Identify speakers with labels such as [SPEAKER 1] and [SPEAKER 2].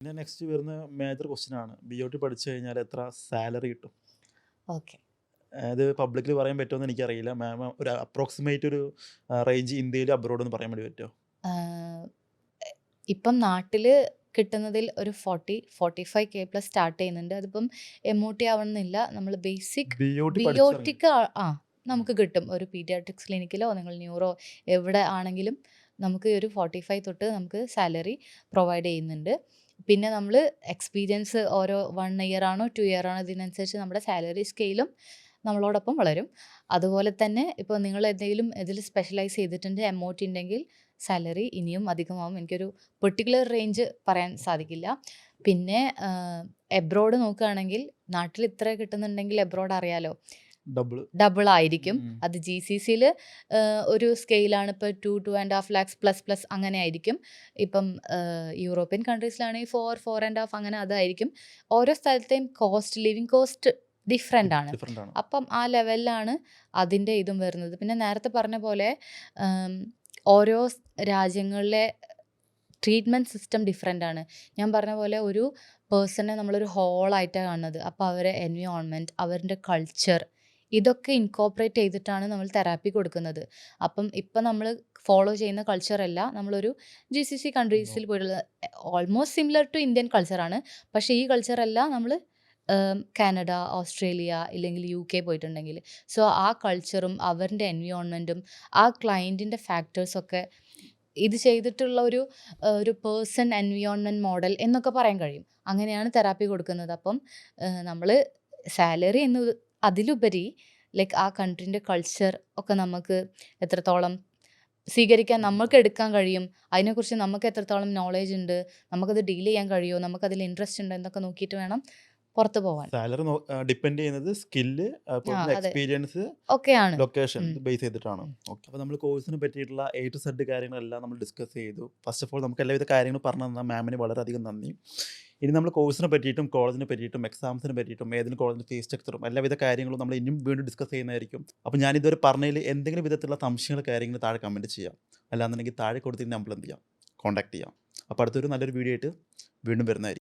[SPEAKER 1] പിന്നെ നെക്സ്റ്റ് വരുന്ന major question ആണ്. BOT പഠിച്ചു കഴിഞ്ഞാൽ എത്ര സാലറി കിട്ടും?
[SPEAKER 2] ഓക്കെ.
[SPEAKER 1] അത് പബ്ലിക്കിൽ പറയാൻ പറ്റുമോ എന്ന് എനിക്കറിയില്ല. മാം ഒരു അപ്രോക്സിമേറ്റ് ഒരു റേഞ്ച് ഇന്ത്യയിലും അബ്രോഡ് എന്ന് പറയാൻ വേണ്ടി പറ്റുമോ?
[SPEAKER 2] ആഹ്, ഇപ്പം നാട്ടിൽ കിട്ടുന്നതിൽ ഒരു 40-45K പ്ലസ് സ്റ്റാർട്ട് ചെയ്യുന്നുണ്ട്. അതിപ്പം MOT ആവണമെന്നില്ല. നമ്മൾ ബേസിക്
[SPEAKER 1] BOT പഠിച്ചിറങ്ങി
[SPEAKER 2] BOTക്ക് നമുക്ക് കിട്ടും. ഒരു പീഡിയാട്രിക്സ് ക്ലിനിക്കിലോ നിങ്ങൾ ന്യൂറോ എവിടെ ആണെങ്കിലും നമുക്ക് ഒരു 45 തൊട്ട് നമുക്ക് സാലറി പ്രൊവൈഡ് ചെയ്യുന്നുണ്ട്. പിന്നെ നമ്മൾ എക്സ്പീരിയൻസ് ഓരോ 1 ഇയർ ആണോ 2 ഇയർ ആണോ ഇതിനനുസരിച്ച് നമ്മുടെ സാലറി സ്കെയിലും നമ്മളോടൊപ്പം വളരും. അതുപോലെ തന്നെ ഇപ്പോൾ നിങ്ങൾ എന്തെങ്കിലും ഇതിൽ സ്പെഷ്യലൈസ് ചെയ്തിട്ടുണ്ട്, MOT ഉണ്ടെങ്കിൽ സാലറി ഇനിയും അധികമാവും. എനിക്കൊരു പെർട്ടിക്കുലർ റേഞ്ച് പറയാൻ സാധിക്കില്ല. പിന്നെ എബ്രോഡ് നോക്കുകയാണെങ്കിൽ നാട്ടിൽ ഇത്ര കിട്ടുന്നുണ്ടെങ്കിൽ എബ്രോഡ് അറിയാലോ ഡബിൾ ആയിരിക്കും. അത് GCCയിൽ ഒരു സ്കെയിലാണ് ഇപ്പോൾ 2-2.5 lakhs പ്ലസ് അങ്ങനെ ആയിരിക്കും. ഇപ്പം യൂറോപ്യൻ കൺട്രീസിലാണെങ്കിൽ 4-4.5 അങ്ങനെ അതായിരിക്കും. ഓരോ സ്ഥലത്തെയും ലിവിങ് കോസ്റ്റ് ഡിഫറെൻ്റ് ആണ്. അപ്പം ആ ലെവലിലാണ് അതിൻ്റെ ഇതും വരുന്നത്. പിന്നെ നേരത്തെ പറഞ്ഞ പോലെ ഓരോ രാജ്യങ്ങളിലെ ട്രീറ്റ്മെൻറ്റ് സിസ്റ്റം ഡിഫറെൻ്റ് ആണ്. ഞാൻ പറഞ്ഞ പോലെ ഒരു പേഴ്സണെ നമ്മളൊരു ഹോളായിട്ടാണ് കാണുന്നത്. അപ്പോൾ അവരെ എൻവയോൺമെൻറ്റ്, അവരുടെ കൾച്ചർ ഇതൊക്കെ ഇൻകോപ്പറേറ്റ് ചെയ്തിട്ടാണ് നമ്മൾ തെറാപ്പി കൊടുക്കുന്നത്. അപ്പം ഇപ്പം നമ്മൾ ഫോളോ ചെയ്യുന്ന കൾച്ചറല്ല നമ്മളൊരു GCC കൺട്രീസിൽ പോയിട്ടുള്ള ഓൾമോസ്റ്റ് സിമിലർ ടു ഇന്ത്യൻ കൾച്ചറാണ്. പക്ഷേ ഈ കൾച്ചറല്ല നമ്മൾ കാനഡ, ഓസ്ട്രേലിയ ഇല്ലെങ്കിൽ UK പോയിട്ടുണ്ടെങ്കിൽ. സോ ആ കൾച്ചറും അവരുടെ എൻവയോൺമെൻറ്റും ആ ക്ലയൻറ്റിൻ്റെ ഫാക്ടേഴ്സൊക്കെ ഇത് ചെയ്തിട്ടുള്ള ഒരു പേഴ്സൺ എൻവയോൺമെൻറ്റ് മോഡൽ എന്നൊക്കെ പറയാൻ കഴിയും. അങ്ങനെയാണ് തെറാപ്പി കൊടുക്കുന്നത്. അപ്പം നമ്മൾ സാലറി എന്ന് അതിലുപരി ലൈക്ക് ആ കൺട്രീൻ്റെ കൾച്ചർ ഒക്കെ നമുക്ക് എത്രത്തോളം സ്വീകരിക്കാൻ നമുക്ക് എടുക്കാൻ കഴിയും, അതിനെക്കുറിച്ച് നമുക്ക് എത്രത്തോളം നോളേജ് ഉണ്ട്, നമുക്കത് ഡീൽ ചെയ്യാൻ കഴിയുമോ, നമുക്കതിൽ ഇൻട്രസ്റ്റ് ഉണ്ട് എന്നൊക്കെ നോക്കിയിട്ട് വേണം പുറത്ത് പോകാൻ.
[SPEAKER 1] സാലറി ഡിപ്പെൻഡ് ചെയ്യുന്നത് സ്കില്ല്, എക്സ്പീരിയൻസ്,
[SPEAKER 2] ഒക്കെയാണ്.
[SPEAKER 1] ലൊക്കേഷൻ ബേസ് ചെയ്തിട്ടാണ്. ഓക്കെ. അപ്പോൾ നമ്മൾ കോഴ്സിനെ പറ്റിയിട്ടുള്ള A to Z കാര്യങ്ങളെല്ലാം നമ്മൾ ഡിസ്കസ് ചെയ്തു. ഫസ്റ്റ് ഓഫ് ഓൾ നമുക്ക് എല്ലാവിധ കാര്യങ്ങളും പറഞ്ഞു തന്ന മാമിന് വളരെയധികം നന്ദി. ഇനി നമ്മൾ കോഴ്സിനെ പറ്റിയിട്ടും കോളേജിനെ പറ്റിയിട്ടും എക്സാംസിനെ പറ്റിയിട്ടും ഏതെങ്കിലും കോളേജിൻ്റെ ഫീസ് സ്ട്രക്ചറും എല്ലാവിധ കാര്യങ്ങളും നമ്മൾ ഇനിയും വീണ്ടും ഡിസ്കസ് ചെയ്യുന്നതായിരിക്കും. അപ്പോൾ ഞാനിതുവരെ പറഞ്ഞതിൽ എന്തെങ്കിലും വിധത്തിലുള്ള സംശയങ്ങൾ കാര്യങ്ങൾ താഴെ കമൻറ്റ് ചെയ്യാം. അല്ലാന്നുണ്ടെങ്കിൽ താഴെ കൊടുത്തിട്ട് നമ്മൾ എന്ത് ചെയ്യാം, കോൺടാക്ട് ചെയ്യാം. അപ്പോൾ അടുത്തൊരു നല്ലൊരു വീഡിയോ ആയിട്ട് വീണ്ടും വരുന്നതായിരിക്കും.